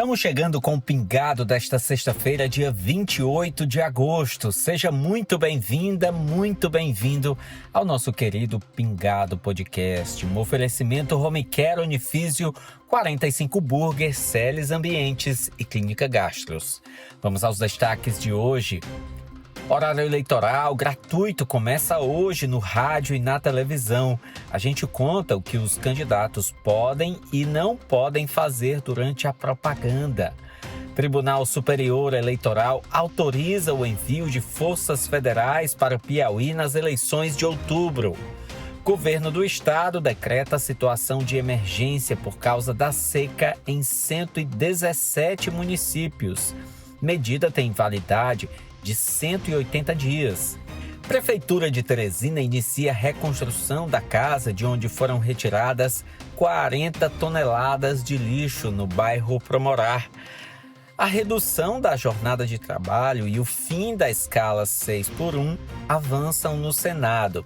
Estamos chegando com o Pingado desta sexta-feira, dia 28 de agosto. Seja muito bem-vinda, muito bem-vindo ao nosso querido Pingado Podcast. Um oferecimento Home Care Unifísio, 45 Burger, Celes Ambientes e Clínica Gastros. Vamos aos destaques de hoje. Horário eleitoral gratuito começa hoje no rádio e na televisão. A gente conta o que os candidatos podem e não podem fazer durante a propaganda. Tribunal Superior Eleitoral autoriza o envio de forças federais para o Piauí nas eleições de outubro. Governo do Estado decreta situação de emergência por causa da seca em 117 municípios. Medida tem validade de 180 dias. Prefeitura de Teresina inicia a reconstrução da casa de onde foram retiradas 40 toneladas de lixo no bairro Promorar. A redução da jornada de trabalho e o fim da escala 6x1 avançam no Senado.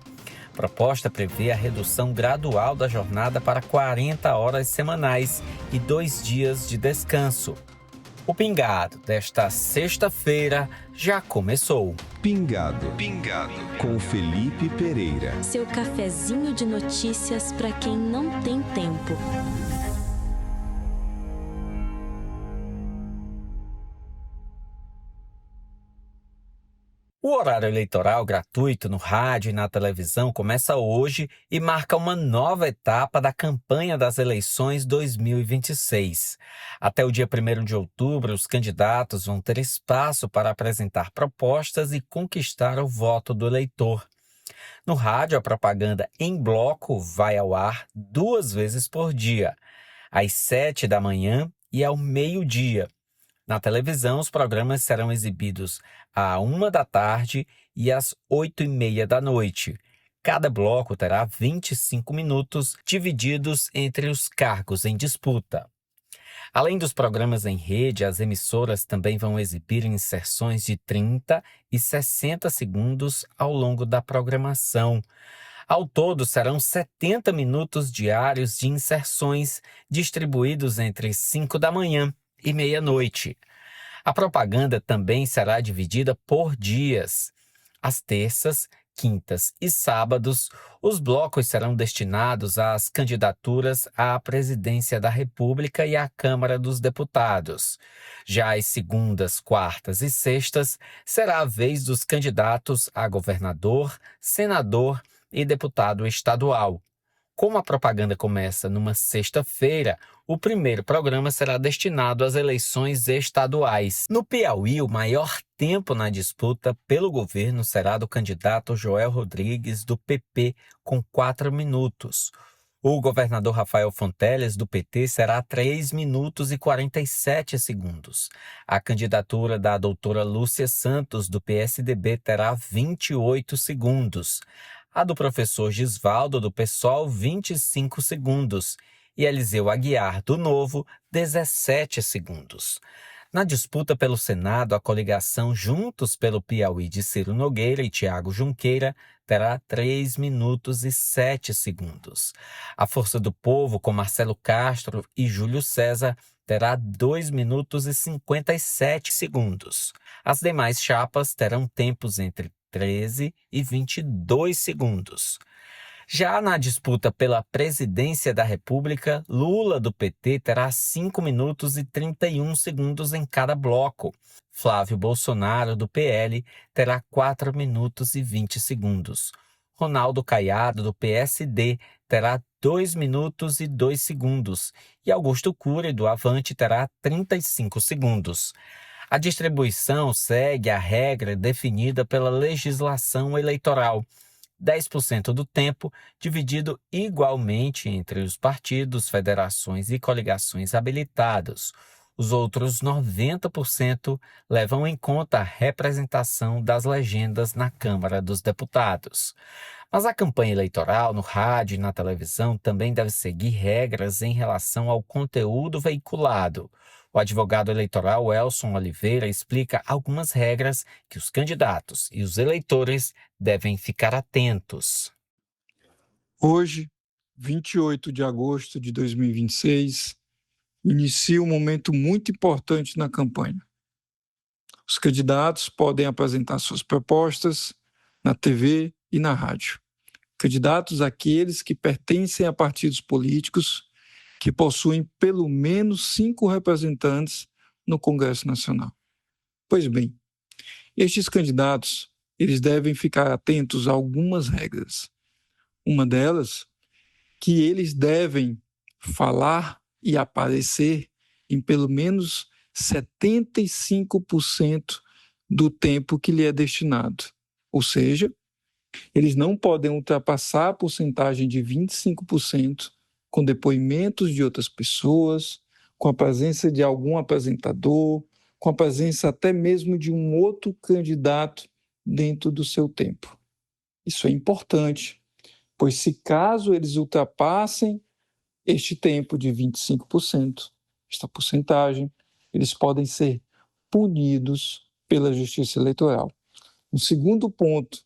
A proposta prevê a redução gradual da jornada para 40 horas semanais e 2 dias de descanso. O Pingado desta sexta-feira já começou. Pingado com Felipe Pereira. Seu cafezinho de notícias para quem não tem tempo. O horário eleitoral gratuito no rádio e na televisão começa hoje e marca uma nova etapa da campanha das eleições 2026. Até o dia 1º de outubro, os candidatos vão ter espaço para apresentar propostas e conquistar o voto do eleitor. No rádio, a propaganda em bloco vai ao ar 2 vezes por dia, às 7 da manhã e ao meio-dia. Na televisão, os programas serão exibidos à 1 da tarde e às 8h30 da noite. Cada bloco terá 25 minutos, divididos entre os cargos em disputa. Além dos programas em rede, as emissoras também vão exibir inserções de 30 e 60 segundos ao longo da programação. Ao todo, serão 70 minutos diários de inserções, distribuídos entre 5 da manhã e meia-noite. A propaganda também será dividida por dias. Às terças, quintas e sábados, os blocos serão destinados às candidaturas à Presidência da República e à Câmara dos Deputados. Já às segundas, quartas e sextas, será a vez dos candidatos a governador, senador e deputado estadual. Como a propaganda começa numa sexta-feira, o primeiro programa será destinado às eleições estaduais. No Piauí, o maior tempo na disputa pelo governo será do candidato Joel Rodrigues, do PP, com 4 minutos. O governador Rafael Fonteles, do PT, será 3 minutos e 47 segundos. A candidatura da doutora Lúcia Santos, do PSDB, terá 28 segundos. A do professor Gisvaldo, do PSOL, 25 segundos. E Eliseu Aguiar, do Novo, 17 segundos. Na disputa pelo Senado, a coligação Juntos pelo Piauí de Ciro Nogueira e Tiago Junqueira terá 3 minutos e 7 segundos. A Força do Povo, com Marcelo Castro e Júlio César, terá 2 minutos e 57 segundos. As demais chapas terão tempos entre 13 e 22 segundos. Já na disputa pela presidência da República, Lula, do PT, terá 5 minutos e 31 segundos em cada bloco. Flávio Bolsonaro, do PL, terá 4 minutos e 20 segundos. Ronaldo Caiado, do PSD, terá 2 minutos e 2 segundos. E Augusto Cury, do Avante, terá 35 segundos. A distribuição segue a regra definida pela legislação eleitoral. 10% do tempo dividido igualmente entre os partidos, federações e coligações habilitados. Os outros 90% levam em conta a representação das legendas na Câmara dos Deputados. Mas a campanha eleitoral no rádio e na televisão também deve seguir regras em relação ao conteúdo veiculado. O advogado eleitoral Elson Oliveira explica algumas regras que os candidatos e os eleitores devem ficar atentos. Hoje, 28 de agosto de 2026, inicia um momento muito importante na campanha. Os candidatos podem apresentar suas propostas na TV e na rádio. Candidatos aqueles que pertencem a partidos políticos que possuem pelo menos 5 representantes no Congresso Nacional. Pois bem, estes candidatos, eles devem ficar atentos a algumas regras. Uma delas, que eles devem falar e aparecer em pelo menos 75% do tempo que lhe é destinado. Ou seja, eles não podem ultrapassar a porcentagem de 25% com depoimentos de outras pessoas, com a presença de algum apresentador, com a presença até mesmo de um outro candidato dentro do seu tempo. Isso é importante, pois se caso eles ultrapassem este tempo de 25%, esta porcentagem, eles podem ser punidos pela Justiça Eleitoral. Um segundo ponto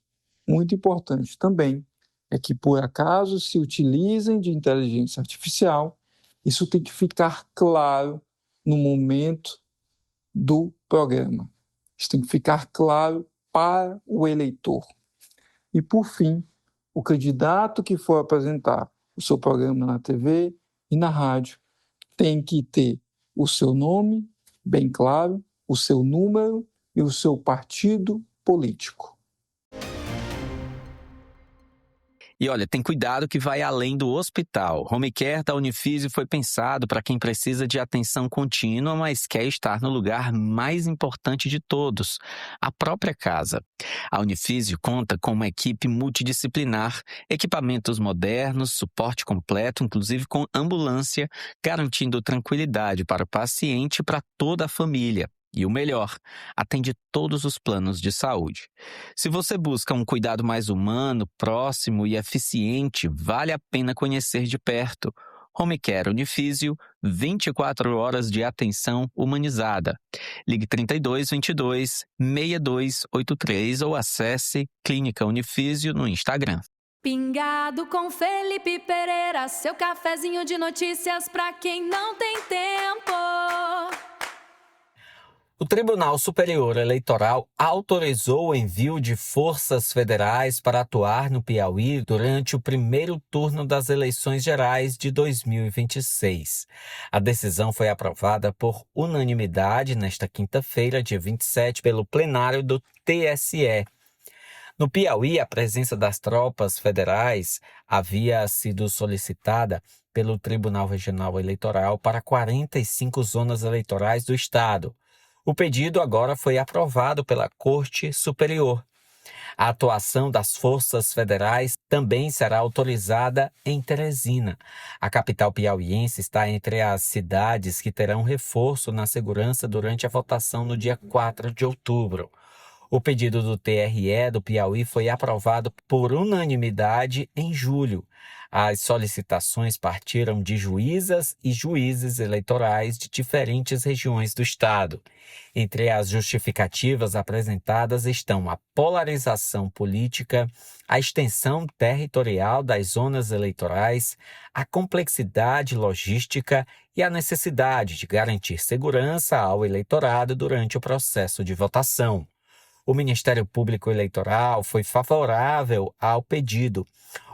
muito importante também é que, por acaso, se utilizem de inteligência artificial, isso tem que ficar claro no momento do programa. Isso tem que ficar claro para o eleitor. E, por fim, o candidato que for apresentar o seu programa na TV e na rádio tem que ter o seu nome bem claro, o seu número e o seu partido político. E olha, tem cuidado que vai além do hospital. Home Care da Unifísio foi pensado para quem precisa de atenção contínua, mas quer estar no lugar mais importante de todos, a própria casa. A Unifísio conta com uma equipe multidisciplinar, equipamentos modernos, suporte completo, inclusive com ambulância, garantindo tranquilidade para o paciente e para toda a família. E o melhor, atende todos os planos de saúde. Se você busca um cuidado mais humano, próximo e eficiente, vale a pena conhecer de perto. Home Care Unifísio, 24 horas de atenção humanizada. Ligue 32 22 6283 ou acesse Clínica Unifísio no Instagram. Pingado com Felipe Pereira, seu cafezinho de notícias pra quem não tem tempo. O Tribunal Superior Eleitoral autorizou o envio de forças federais para atuar no Piauí durante o primeiro turno das eleições gerais de 2026. A decisão foi aprovada por unanimidade nesta quinta-feira, dia 27, pelo plenário do TSE. No Piauí, a presença das tropas federais havia sido solicitada pelo Tribunal Regional Eleitoral para 45 zonas eleitorais do estado. O pedido agora foi aprovado pela Corte Superior. A atuação das forças federais também será autorizada em Teresina. A capital piauiense está entre as cidades que terão reforço na segurança durante a votação no dia 4 de outubro. O pedido do TRE do Piauí foi aprovado por unanimidade em julho. As solicitações partiram de juízas e juízes eleitorais de diferentes regiões do estado. Entre as justificativas apresentadas estão a polarização política, a extensão territorial das zonas eleitorais, a complexidade logística e a necessidade de garantir segurança ao eleitorado durante o processo de votação. O Ministério Público Eleitoral foi favorável ao pedido.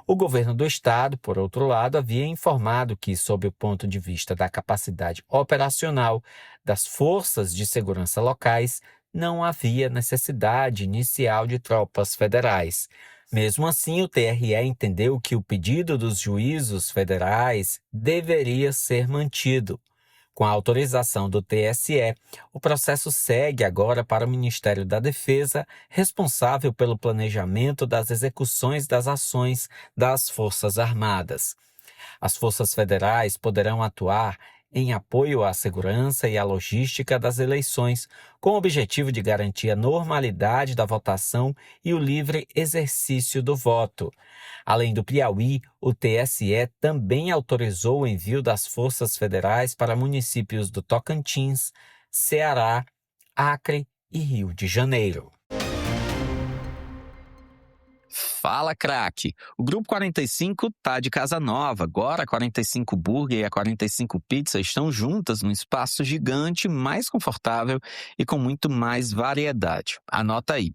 O governo do estado, por outro lado, havia informado que, sob o ponto de vista da capacidade operacional das forças de segurança locais, não havia necessidade inicial de tropas federais. Mesmo assim, o TRE entendeu que o pedido dos juízos federais deveria ser mantido. Com a autorização do TSE, o processo segue agora para o Ministério da Defesa, responsável pelo planejamento das execuções das ações das Forças Armadas. As forças federais poderão atuar em apoio à segurança e à logística das eleições, com o objetivo de garantir a normalidade da votação e o livre exercício do voto. Além do Piauí, o TSE também autorizou o envio das forças federais para municípios do Tocantins, Ceará, Acre e Rio de Janeiro. Fala, craque! O Grupo 45 tá de casa nova. Agora a 45 Burger e a 45 Pizza estão juntas num espaço gigante, mais confortável e com muito mais variedade. Anota aí.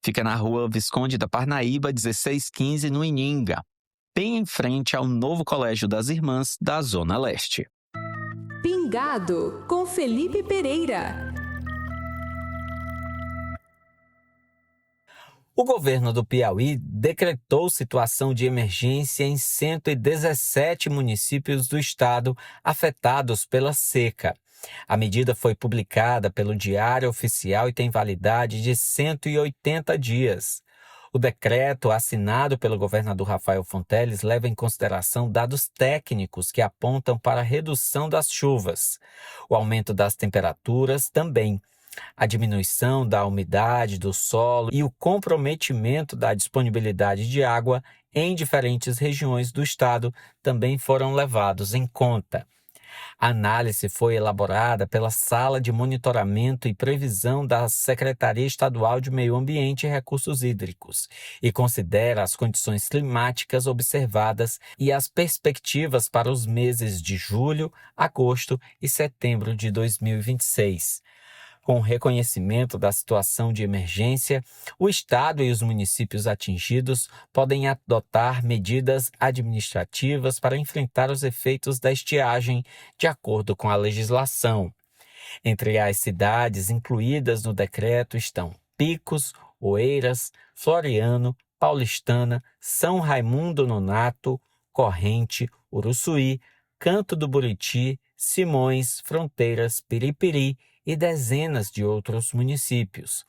Fica na rua Visconde da Parnaíba, 1615, no Ininga, bem em frente ao novo Colégio das Irmãs da Zona Leste. Pingado com Felipe Pereira. O governo do Piauí decretou situação de emergência em 117 municípios do estado afetados pela seca. A medida foi publicada pelo Diário Oficial e tem validade de 180 dias. O decreto, assinado pelo governador Rafael Fonteles, leva em consideração dados técnicos que apontam para a redução das chuvas. O aumento das temperaturas também. A diminuição da umidade do solo e o comprometimento da disponibilidade de água em diferentes regiões do estado também foram levados em conta. A análise foi elaborada pela Sala de Monitoramento e Previsão da Secretaria Estadual de Meio Ambiente e Recursos Hídricos e considera as condições climáticas observadas e as perspectivas para os meses de julho, agosto e setembro de 2026. Com o reconhecimento da situação de emergência, o Estado e os municípios atingidos podem adotar medidas administrativas para enfrentar os efeitos da estiagem, de acordo com a legislação. Entre as cidades incluídas no decreto estão Picos, Oeiras, Floriano, Paulistana, São Raimundo Nonato, Corrente, Uruçuí, Canto do Buriti, Simões, Fronteiras, Piripiri e dezenas de outros municípios.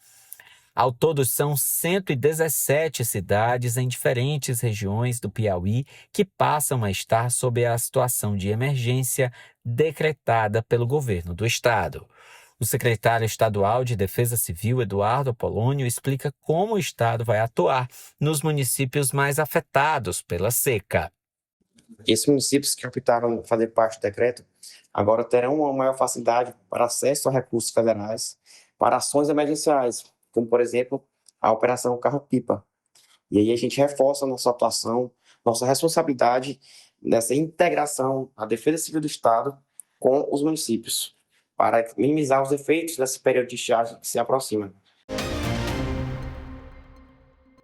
Ao todo, são 117 cidades em diferentes regiões do Piauí que passam a estar sob a situação de emergência decretada pelo governo do estado. O secretário estadual de Defesa Civil, Eduardo Apolônio, explica como o estado vai atuar nos municípios mais afetados pela seca. Esses municípios que optaram fazer parte do decreto agora terão uma maior facilidade para acesso a recursos federais para ações emergenciais, como, por exemplo, a Operação Carro-Pipa. E aí a gente reforça a nossa atuação, nossa responsabilidade nessa integração da Defesa Civil do Estado com os municípios, para minimizar os efeitos desse período de estiagem que se aproxima.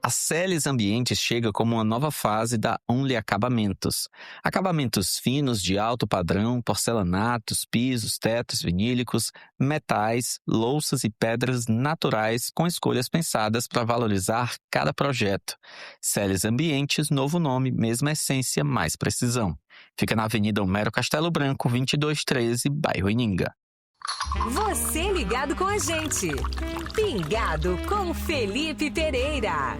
A Celes Ambientes chega como uma nova fase da Only Acabamentos. Acabamentos finos de alto padrão, porcelanatos, pisos, tetos vinílicos, metais, louças e pedras naturais com escolhas pensadas para valorizar cada projeto. Celes Ambientes, novo nome, mesma essência, mais precisão. Fica na Avenida Homero Castelo Branco, 2213, bairro Ininga. Você ligado com a gente. Pingado com Felipe Pereira.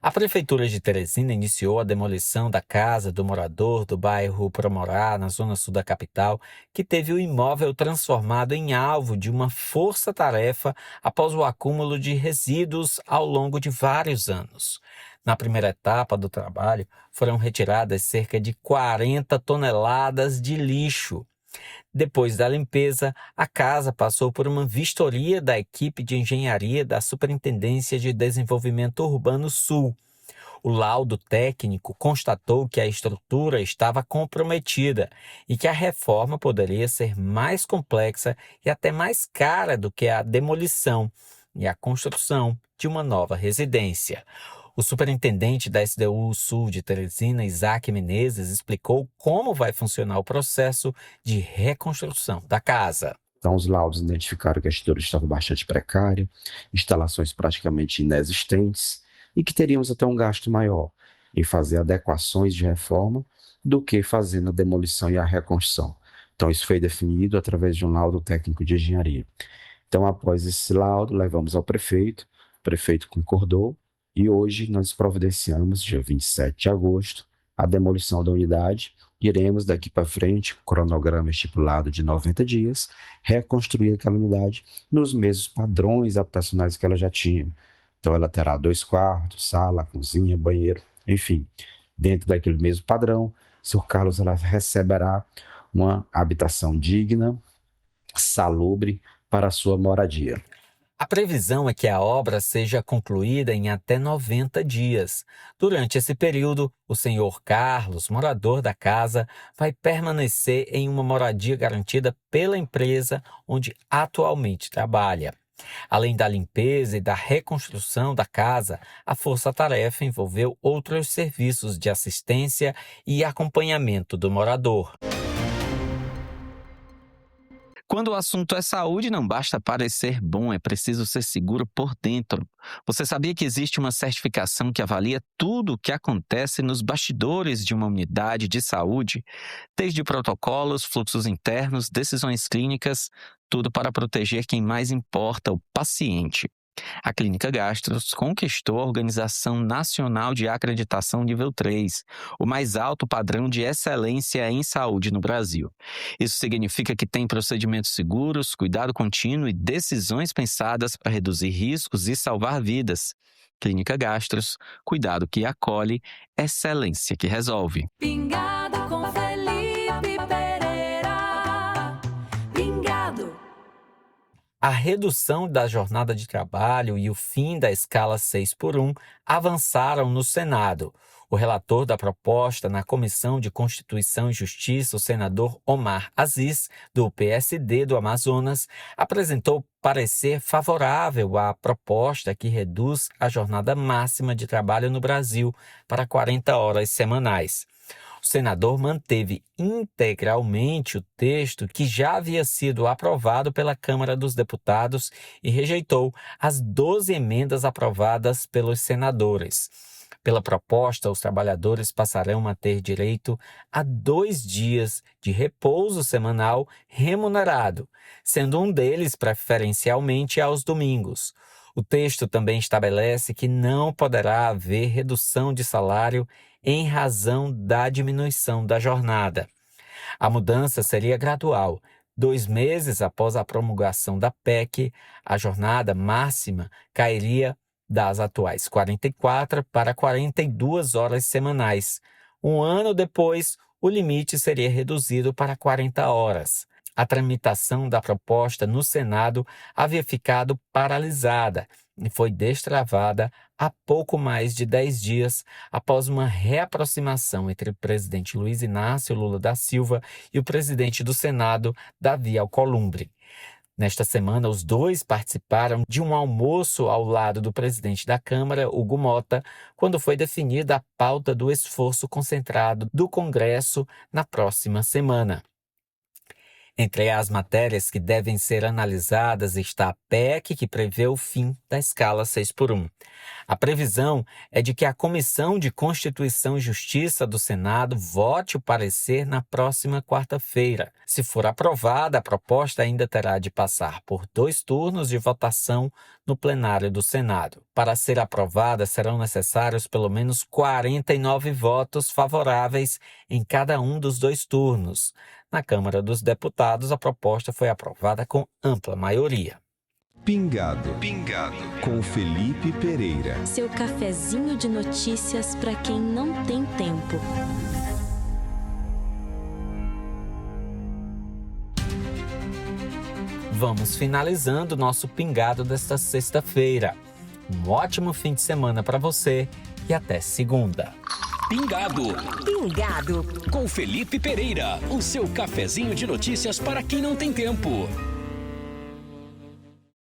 A Prefeitura de Teresina iniciou a demolição da casa do morador do bairro Promorá, na zona sul da capital, que teve o imóvel transformado em alvo de uma força-tarefa após o acúmulo de resíduos ao longo de vários anos. Na primeira etapa do trabalho, foram retiradas cerca de 40 toneladas de lixo. Depois da limpeza, a casa passou por uma vistoria da equipe de engenharia da Superintendência de Desenvolvimento Urbano Sul. O laudo técnico constatou que a estrutura estava comprometida e que a reforma poderia ser mais complexa e até mais cara do que a demolição e a construção de uma nova residência. O superintendente da SDU Sul de Teresina, Isaac Menezes, explicou como vai funcionar o processo de reconstrução da casa. Então, os laudos identificaram que a estrutura estava bastante precária, instalações praticamente inexistentes e que teríamos até um gasto maior em fazer adequações de reforma do que fazendo a demolição e a reconstrução. Então, isso foi definido através de um laudo técnico de engenharia. Então, após esse laudo, levamos ao prefeito, o prefeito concordou, e hoje nós providenciamos, dia 27 de agosto, a demolição da unidade. Iremos daqui para frente, com cronograma estipulado de 90 dias, reconstruir aquela unidade nos mesmos padrões habitacionais que ela já tinha. Então ela terá 2 quartos, sala, cozinha, banheiro, enfim, dentro daquele mesmo padrão. Sr. Carlos, ela receberá uma habitação digna, salubre para a sua moradia. A previsão é que a obra seja concluída em até 90 dias. Durante esse período, o senhor Carlos, morador da casa, vai permanecer em uma moradia garantida pela empresa onde atualmente trabalha. Além da limpeza e da reconstrução da casa, a força-tarefa envolveu outros serviços de assistência e acompanhamento do morador. Quando o assunto é saúde, não basta parecer bom, é preciso ser seguro por dentro. Você sabia que existe uma certificação que avalia tudo o que acontece nos bastidores de uma unidade de saúde? Desde protocolos, fluxos internos, decisões clínicas, tudo para proteger quem mais importa, o paciente. A Clínica Gastros conquistou a Organização Nacional de Acreditação Nível 3, o mais alto padrão de excelência em saúde no Brasil. Isso significa que tem procedimentos seguros, cuidado contínuo e decisões pensadas para reduzir riscos e salvar vidas. Clínica Gastros, cuidado que acolhe, excelência que resolve. Pingado com Felipe Pereira. Pingado. A redução da jornada de trabalho e o fim da escala 6x1 avançaram no Senado. O relator da proposta na Comissão de Constituição e Justiça, o senador Omar Aziz, do PSD do Amazonas, apresentou parecer favorável à proposta que reduz a jornada máxima de trabalho no Brasil para 40 horas semanais. O senador manteve integralmente o texto que já havia sido aprovado pela Câmara dos Deputados e rejeitou as 12 emendas aprovadas pelos senadores. Pela proposta, os trabalhadores passarão a ter direito a 2 dias de repouso semanal remunerado, sendo um deles preferencialmente aos domingos. O texto também estabelece que não poderá haver redução de salário em razão da diminuição da jornada. A mudança seria gradual. 2 meses após a promulgação da PEC, a jornada máxima cairia das atuais 44 para 42 horas semanais. 1 ano depois, o limite seria reduzido para 40 horas. A tramitação da proposta no Senado havia ficado paralisada e foi destravada há pouco mais de 10 dias após uma reaproximação entre o presidente Luiz Inácio Lula da Silva e o presidente do Senado, Davi Alcolumbre. Nesta semana, os dois participaram de um almoço ao lado do presidente da Câmara, Hugo Mota, quando foi definida a pauta do esforço concentrado do Congresso na próxima semana. Entre as matérias que devem ser analisadas está a PEC, que prevê o fim da escala 6x1. A previsão é de que a Comissão de Constituição e Justiça do Senado vote o parecer na próxima quarta-feira. Se for aprovada, a proposta ainda terá de passar por 2 turnos de votação no plenário do Senado. Para ser aprovada, serão necessários pelo menos 49 votos favoráveis em cada um dos 2 turnos. Na Câmara dos Deputados, a proposta foi aprovada com ampla maioria. Pingado com Felipe Pereira. Seu cafezinho de notícias para quem não tem tempo. Vamos finalizando nosso Pingado desta sexta-feira. Um ótimo fim de semana para você e até segunda. Pingado com Felipe Pereira, o seu cafezinho de notícias para quem não tem tempo.